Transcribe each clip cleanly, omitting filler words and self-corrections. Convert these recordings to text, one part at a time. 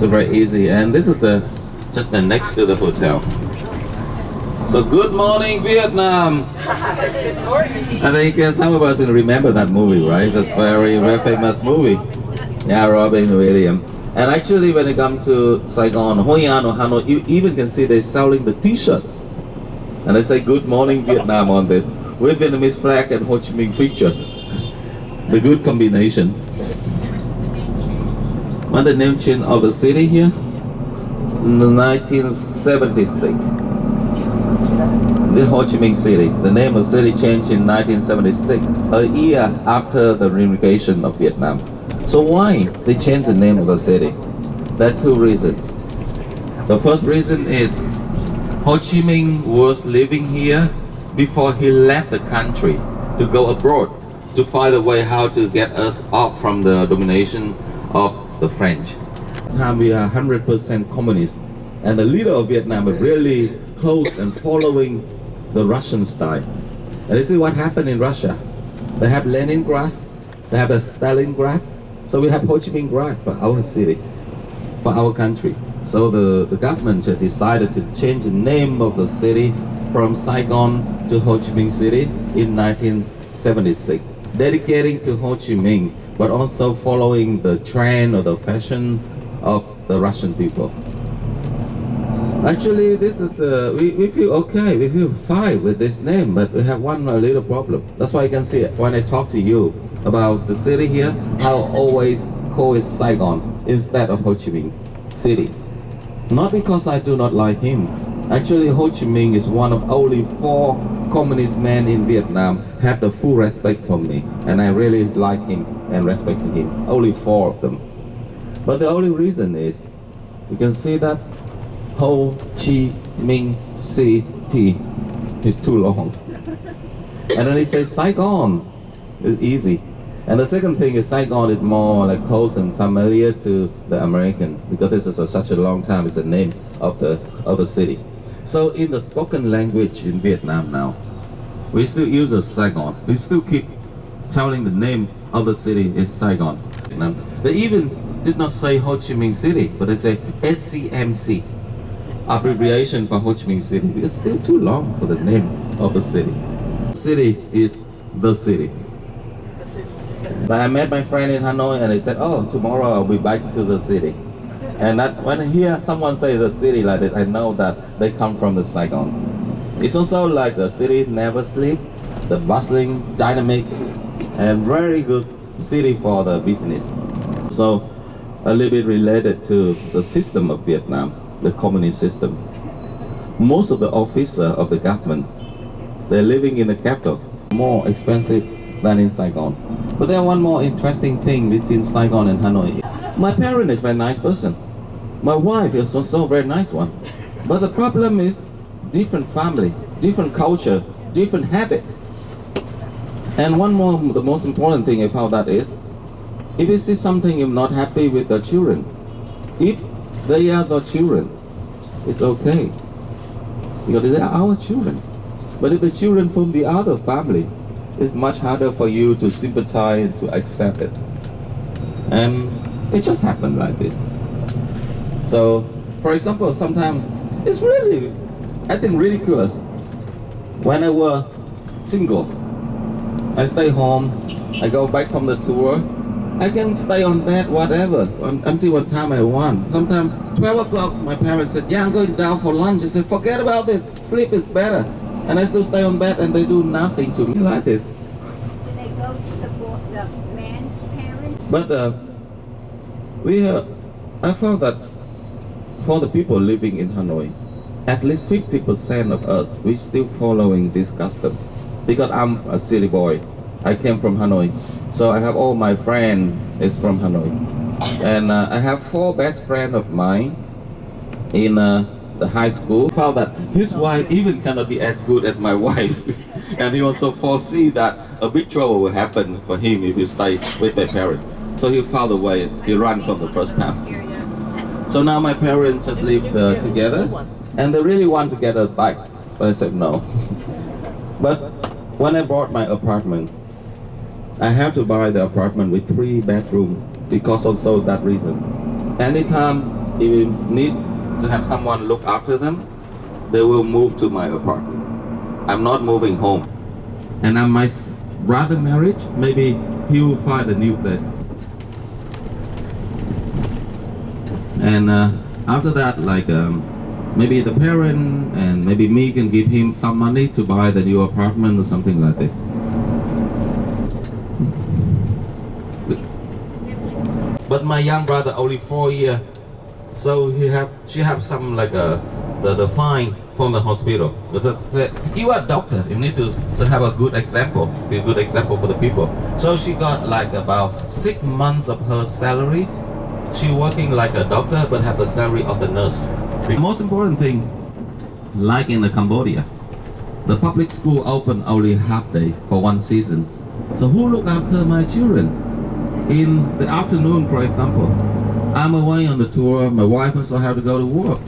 So very easy, and this is the just the next to the hotel. So good morning, Vietnam. I think some of us remember that movie, right? That's very famous movie. Yeah, Robin Williams. And actually, when it comes to Saigon, Hoi An or Hanoi, you even can see they're selling the T-shirt, and they say "Good Morning Vietnam" on this with Vietnamese flag and Ho Chi Minh picture. The good combination. What's the name change of the city here? 1976. The Ho Chi Minh City. The name of the city changed in 1976, a year after the reunification of Vietnam. So why they changed the name of the city? There are two reasons. The first reason is Ho Chi Minh was living here before he left the country to go abroad to find a way how to get us off from the domination of the French. Time we are 100% communist, and the leader of Vietnam is really close and following the Russian style. And this is what happened in Russia. They have Leningrad, they have the Stalingrad, so we have Ho Chi Minh Grad for our city, for our country. So the government decided to change the name of the city from Saigon to Ho Chi Minh City in 1976, dedicating to Ho Chi Minh, but also following the trend or the fashion of the Russian people. Actually, this is we feel okay, we feel fine with this name, but we have one little problem. That's why you can see it when I talk to you about the city here, I'll always call it Saigon instead of Ho Chi Minh City. Not because I do not like him. Actually, Ho Chi Minh is one of only 4 communist men in Vietnam have the full respect for me, and I really like him and respect him. Only 4 of them. But the only reason is, you can see that Ho Chi Minh City is too long. And then he says Saigon is easy. And the second thing is Saigon is more like close and familiar to the American, because this is such a long time. It's the name of the city. So in the spoken language in Vietnam now, we still use a Saigon. We still keep telling the name of the city is Saigon. They even did not say Ho Chi Minh City, but they say SCMC, abbreviation for Ho Chi Minh City. It's still too long for the name of the city. City is the city. But I met my friend in Hanoi, and they said, "Oh, tomorrow I'll be back to the city." And that, when I hear someone say the city like that, I know that they come from the Saigon. It's also like the city never sleep, the bustling, dynamic, and very good city for the business. So a little bit related to the system of Vietnam, the communist system. Most of the officers of the government, they're living in the capital, more expensive than in Saigon. But there's one more interesting thing between Saigon and Hanoi. My parent is a very nice person. My wife is also a very nice one. But the problem is different family, different culture, different habit. And one more, the most important thing I found out is, if you see something you're not happy with the children, if they are the children, it's okay, because they are our children. But if the children from the other family, it's much harder for you to sympathize and to accept it. And it just happened like this. So, for example, sometimes it's really, I think, ridiculous. When I was single, I stay home, I go back from the tour, I can stay on bed, whatever, until what time I want. Sometimes 12 o'clock, my parents said, "Yeah, I'm going down for lunch." I said, "Forget about this, sleep is better." And I still stay on bed, and they do nothing to me like this. Do they go to the man's parents? But I found that for the people living in Hanoi, at least 50% of us, we still following this custom. Because I'm a city boy, I came from Hanoi, so I have all my friends is from Hanoi, and I have 4 best friends of mine in the high school. Found that his wife even cannot be as good as my wife, and he also foresee that a big trouble will happen for him if he stay with my parents. So he found a way. He ran from the first time. So now my parents have lived together, and they really want to get us back, but I said no. But when I bought my apartment, I have to buy the apartment with 3 bedrooms because also that reason. Anytime if you need to have someone look after them, they will move to my apartment. I'm not moving home. And I my brother marriage, maybe he will find a new place. And after that, like maybe the parent and maybe me can give him some money to buy the new apartment or something like this. But my young brother only 4 years, so she have some like the fine from the hospital. But you are a doctor, you need to have a good example, be a good example for the people. So she got like about 6 months of her salary. She working like a doctor but have the salary of the nurse. The most important thing, like in the Cambodia, the public school open only half day for one season. So who look after my children? In the afternoon, for example, I'm away on the tour, my wife also have to go to work.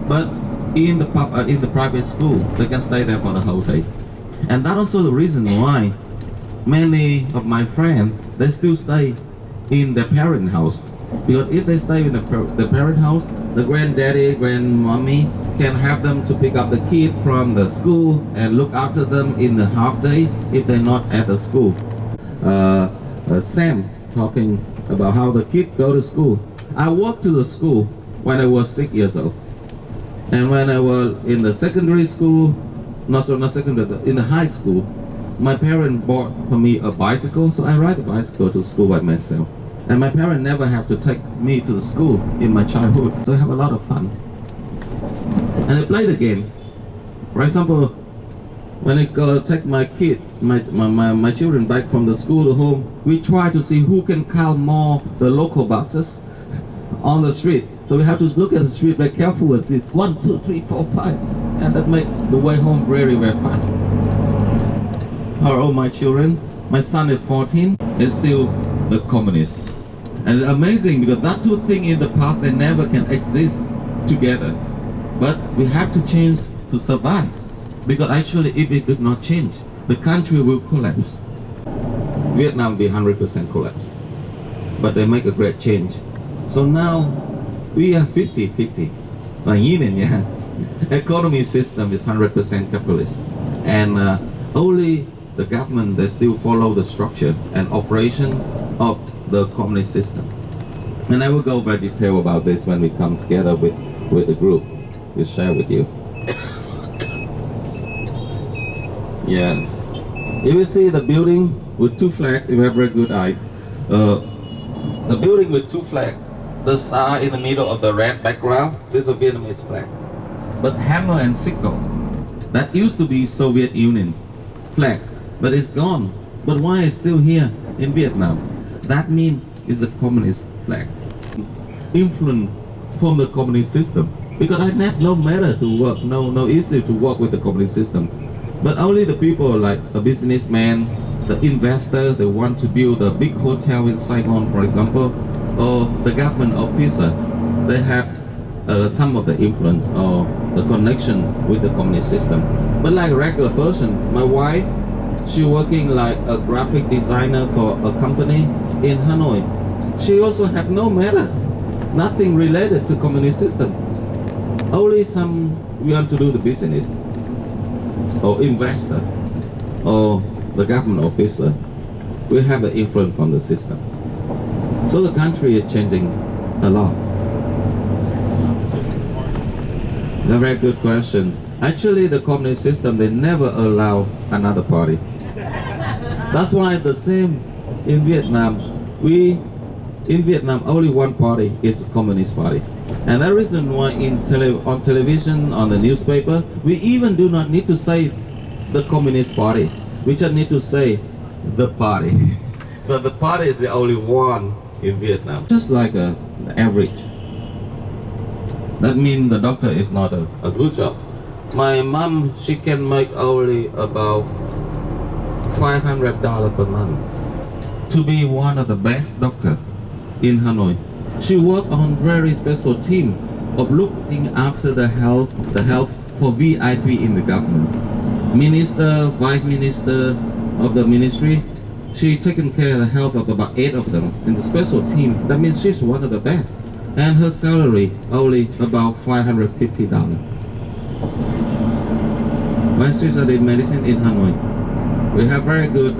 But in the private school, they can stay there for the whole day. And that's also the reason why many of my friends, they still stay in their parent house. Because if they stay in the parent house, the granddaddy, grandmommy can have them to pick up the kid from the school and look after them in the half day if they're not at the school. Sam talking about how the kid go to school. I walked to the school when I was 6 years old. And when I was in the secondary school, not secondary, in the high school, my parents bought for me a bicycle, so I ride a bicycle to school by myself. And my parents never have to take me to the school in my childhood, so I have a lot of fun. And I play the game. For example, when I go take my kid, my children back from the school to home, we try to see who can count more the local buses on the street. So we have to look at the street very careful and see 1, 2, 3, 4, 5, and that make the way home very, very fast. How old my children? My son is 14, is still the communist. And it's amazing because that two things in the past, they never can exist together. But we have to change to survive. Because actually, if it did not change, the country will collapse. Vietnam will be 100% collapse. But they make a great change. So now, we are 50-50. Economy system is 100% capitalist. And only the government, they still follow the structure and operation of the communist system. And I will go very detailed about this when we come together with the group. We'll share with you. Yeah. If you see the building with two flags, you have very good eyes. The building with two flags, the star in the middle of the red background, this is a Vietnamese flag. But hammer and sickle, that used to be Soviet Union flag, but it's gone. But why is still here in Vietnam? That means it's the communist flag. Influence from the communist system. Because I have no matter to work, no issue to work with the communist system. But only the people like a businessman, the investor, they want to build a big hotel in Saigon, for example, or the government officer, they have some of the influence or the connection with the communist system. But like a regular person, my wife, she working like a graphic designer for a company in Hanoi. She also have no matter, nothing related to communist system. Only some we want to do the business, or investor, or the government officer. We have the influence from the system. So the country is changing a lot. A very good question. Actually, the communist system, they never allow another party. That's why the same in Vietnam. In Vietnam, only one party is the Communist Party. And that reason why on television, on the newspaper, we even do not need to say the Communist Party. We just need to say the party. But the party is the only one in Vietnam. Just like the average. That means the doctor is not a good job. My mom, she can make only about $500 per month to be one of the best doctor in Hanoi. She worked on very special team of looking after the health for VIP in the government. Minister, vice minister of the ministry, she taken care of the health of about 8 of them in the special team. That means she's one of the best. and her salary only about $550. When she studied medicine in Hanoi, we have very good.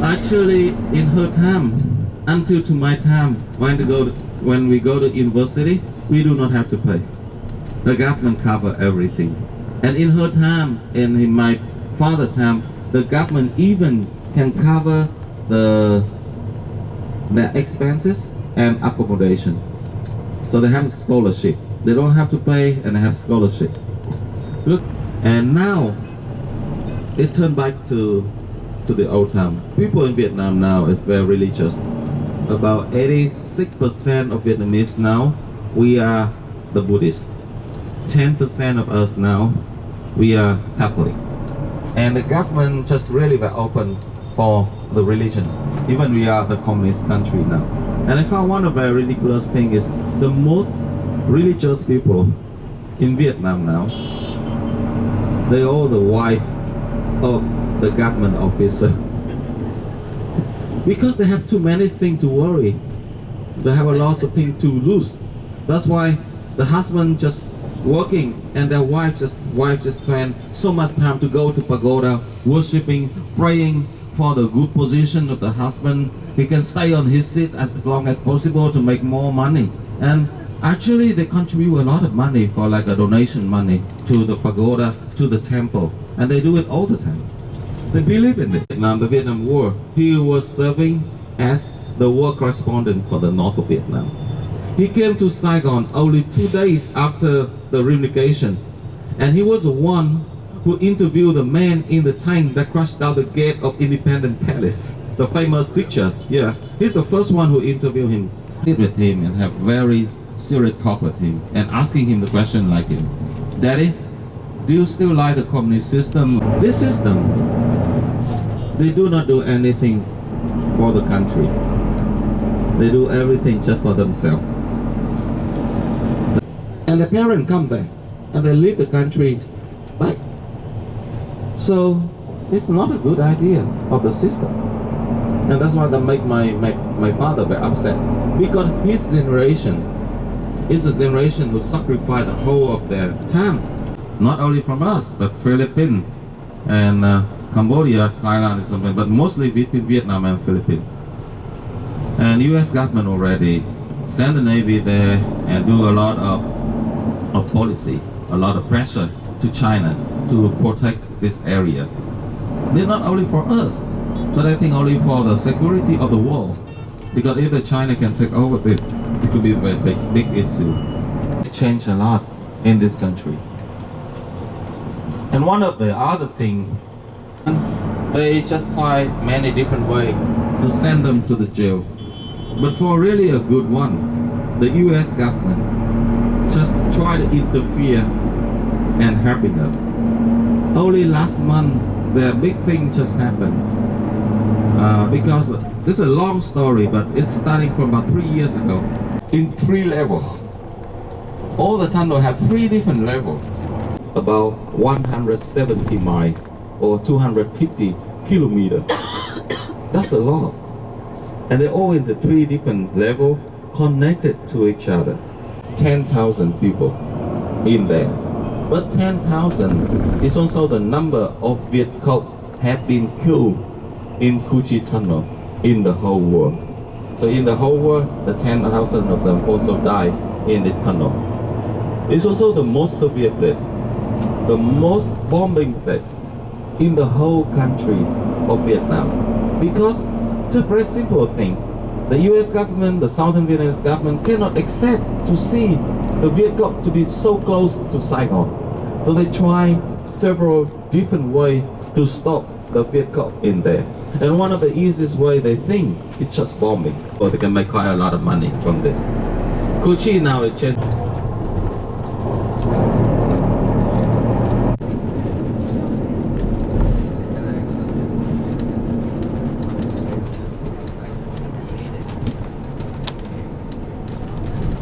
Actually, in her time, until to my time, when we go to university, we do not have to pay. The government cover everything. And in her time, and in my father's time, the government even can cover the expenses and accommodation. So they have a scholarship. They don't have to pay, and they have scholarship. Look, and now it turned back to the old time. People in Vietnam now is very religious. About 86% of Vietnamese now, we are the Buddhists. 10% of us now, we are Catholic. And the government just really very open for the religion. Even we are the communist country now. And I found one of the very ridiculous thing is the most religious people in Vietnam now, they all the wife of the government officer. Because they have too many things to worry. They have a lot of things to lose. That's why the husband just working and their wife just spend so much time to go to pagoda, worshiping, praying for the good position of the husband. He can stay on his seat as long as possible to make more money. And actually they contribute a lot of money for like a donation money to the pagoda, to the temple. And they do it all the time. They believe in it. Now the Vietnam War, he was serving as the war correspondent for the north of Vietnam. He came to Saigon only 2 days after the reunification, and he was the one who interviewed the man in the tank that crashed down the gate of Independence Palace, the famous picture. Yeah, he's the first one who interviewed him, sit with him, and have very serious talk with him, and asking him the question like him, "Daddy, do you still like the communist system?" This system, they do not do anything for the country. They do everything just for themselves. And the parents come back and they leave the country back. So it's not a good idea of the system. And that's why that make my father very upset. Because his generation is a generation who sacrificed the whole of their time. Not only from us, but Philippines and Cambodia, Thailand and something, but mostly between Vietnam and Philippines. And US government already send the Navy there and do a lot of policy, a lot of pressure to China to protect this area. They're not only for us, but I think only for the security of the world. Because if the China can take over this, it could be a very big issue. It's changed a lot in this country. And one of the other things, they just find many different ways to send them to the jail. But for really a good one, the US government just try to interfere and helping us. Only last month, the big thing just happened. Because this is a long story, but it's starting from about 3 years ago. In 3 levels. All the tunnel have 3 different levels. About 170 miles or 250 kilometers. That's a lot. And they're all in the 3 different levels connected to each other. 10,000 people in there. But 10,000 is also the number of Viet Cong have been killed in Cu Chi Tunnel in the whole world. So in the whole world, the 10,000 of them also died in the tunnel. It's also the most severe place, the most bombing place in the whole country of Vietnam. Because it's a very simple thing. The US government, the Southern Vietnamese government cannot accept to see the Viet Cong to be so close to Saigon. So they try several different ways to stop the Viet Cong in there. And one of the easiest way they think is just bombing. Or they can make quite a lot of money from this. Cu Chi now is changed.